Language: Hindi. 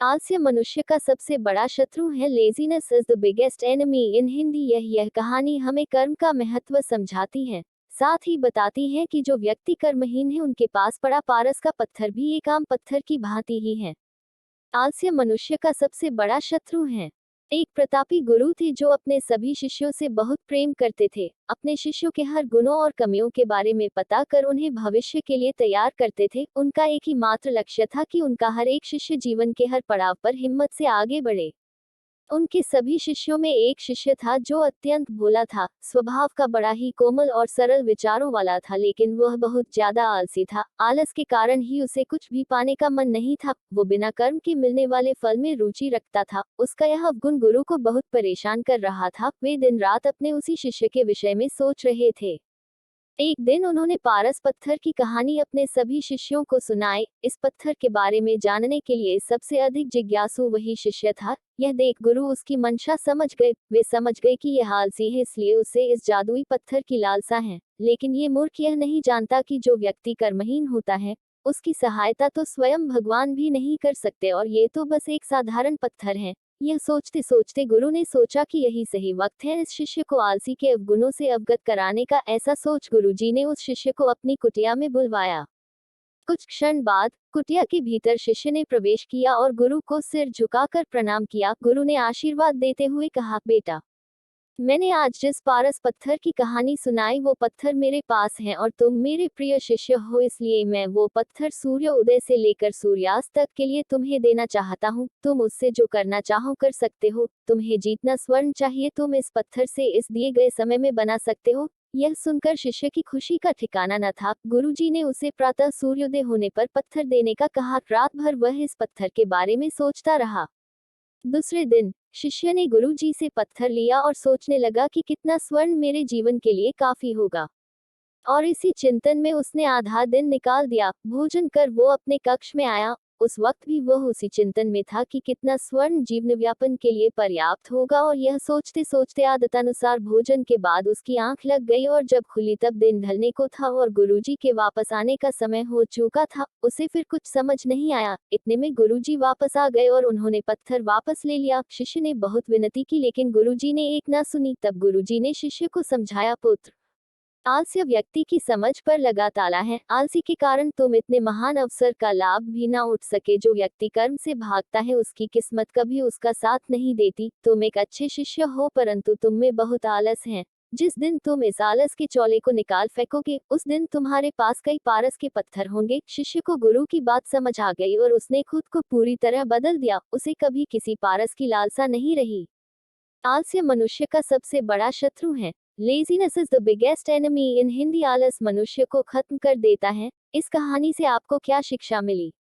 आलस्य मनुष्य का सबसे बड़ा शत्रु है। Laziness is the biggest enemy in Hindi. यह कहानी हमें कर्म का महत्व समझाती है। साथ ही बताती है कि जो व्यक्ति कर्महीन है उनके पास पड़ा पारस का पत्थर भी एक आम पत्थर की भांति ही है। आलस्य मनुष्य का सबसे बड़ा शत्रु है। एक प्रतापी गुरु थे जो अपने सभी शिष्यों से बहुत प्रेम करते थे। अपने शिष्यों के हर गुणों और कमियों के बारे में पता कर उन्हें भविष्य के लिए तैयार करते थे। उनका एक ही मात्र लक्ष्य था कि उनका हर एक शिष्य जीवन के हर पड़ाव पर हिम्मत से आगे बढ़े। उनके सभी शिष्यों में एक शिष्य था जो अत्यंत भोला था, स्वभाव का बड़ा ही कोमल और सरल विचारों वाला था, लेकिन वह बहुत ज्यादा आलसी था। आलस के कारण ही उसे कुछ भी पाने का मन नहीं था। वो बिना कर्म के मिलने वाले फल में रुचि रखता था। उसका यह अवगुण गुरु को बहुत परेशान कर रहा था। वे दिन रात अपने उसी शिष्य के विषय में सोच रहे थे। एक दिन उन्होंने पारस पत्थर की कहानी अपने सभी शिष्यों को सुनाई। इस पत्थर के बारे में जानने के लिए सबसे अधिक जिज्ञासु वही शिष्य था। यह देख गुरु उसकी मंशा समझ गए। वे समझ गए कि यह आलसी है, इसलिए उसे इस जादुई पत्थर की लालसा है। लेकिन ये मूर्ख यह नहीं जानता कि जो व्यक्ति कर्महीन होता है, उसकी सहायता तो स्वयं भगवान भी नहीं कर सकते, और ये तो बस एक साधारण पत्थर है। यह सोचते सोचते गुरु ने सोचा कि यही सही वक्त है इस शिष्य को आलसी के अवगुणों से अवगत कराने का। ऐसा सोच गुरुजी ने उस शिष्य को अपनी कुटिया में बुलवाया। कुछ क्षण बाद कुटिया के भीतर शिष्य ने प्रवेश किया और गुरु को सिर झुकाकर प्रणाम किया। गुरु ने आशीर्वाद देते हुए कहा, बेटा, मैंने आज जिस पारस पत्थर की कहानी सुनाई वो पत्थर मेरे पास है और तुम मेरे प्रिय शिष्य हो, इसलिए मैं वो पत्थर सूर्य उदय से लेकर सूर्यास्त तक के लिए तुम्हें देना चाहता हूँ। तुम उससे जो करना चाहो कर सकते हो। तुम्हें जितना स्वर्ण चाहिए तुम इस पत्थर से इस दिए गए समय में बना सकते हो। यह सुनकर शिष्य की खुशी का ठिकाना न था। गुरुजी ने उसे प्रातः सूर्योदय होने पर पत्थर देने का कहा। रात भर वह इस पत्थर के बारे में सोचता रहा। दूसरे दिन शिष्य ने गुरुजी से पत्थर लिया और सोचने लगा कि कितना स्वर्ण मेरे जीवन के लिए काफी होगा। और इसी चिंतन में उसने आधा दिन निकाल दिया। भोजन कर वो अपने कक्ष में आया। उस वक्त भी वह उसी चिंतन में था कि कितना स्वर्ण जीवन व्यापन के लिए पर्याप्त होगा, और यह सोचते सोचते आदतानुसार भोजन के बाद उसकी आंख लग गई, और जब खुली तब दिन ढलने को था और गुरुजी के वापस आने का समय हो चुका था। उसे फिर कुछ समझ नहीं आया। इतने में गुरुजी वापस आ गए और उन्होंने पत्थर वापस ले लिया। शिष्य ने बहुत विनती की, लेकिन गुरुजी ने एक न सुनी। तब गुरुजी ने शिष्य को समझाया, पुत्र, आलस्य व्यक्ति की समझ पर लगा ताला है। आलसी के कारण तुम इतने महान अवसर का लाभ भी ना उठ सके। जो व्यक्ति कर्म से भागता है उसकी किस्मत कभी उसका साथ नहीं देती। तुम एक अच्छे शिष्य हो, परंतु तुम में बहुत आलस है। जिस दिन तुम इस आलस के चौले को निकाल फेंकोगे उस दिन तुम्हारे पास कई पारस के पत्थर होंगे। शिष्य को गुरु की बात समझ आ गई और उसने खुद को पूरी तरह बदल दिया। उसे कभी किसी पारस की लालसा नहीं रही। आलस्य मनुष्य का सबसे बड़ा शत्रु है। Laziness is the biggest enemy in Hindi. आलस मनुष्य को खत्म कर देता है। इस कहानी से आपको क्या शिक्षा मिली?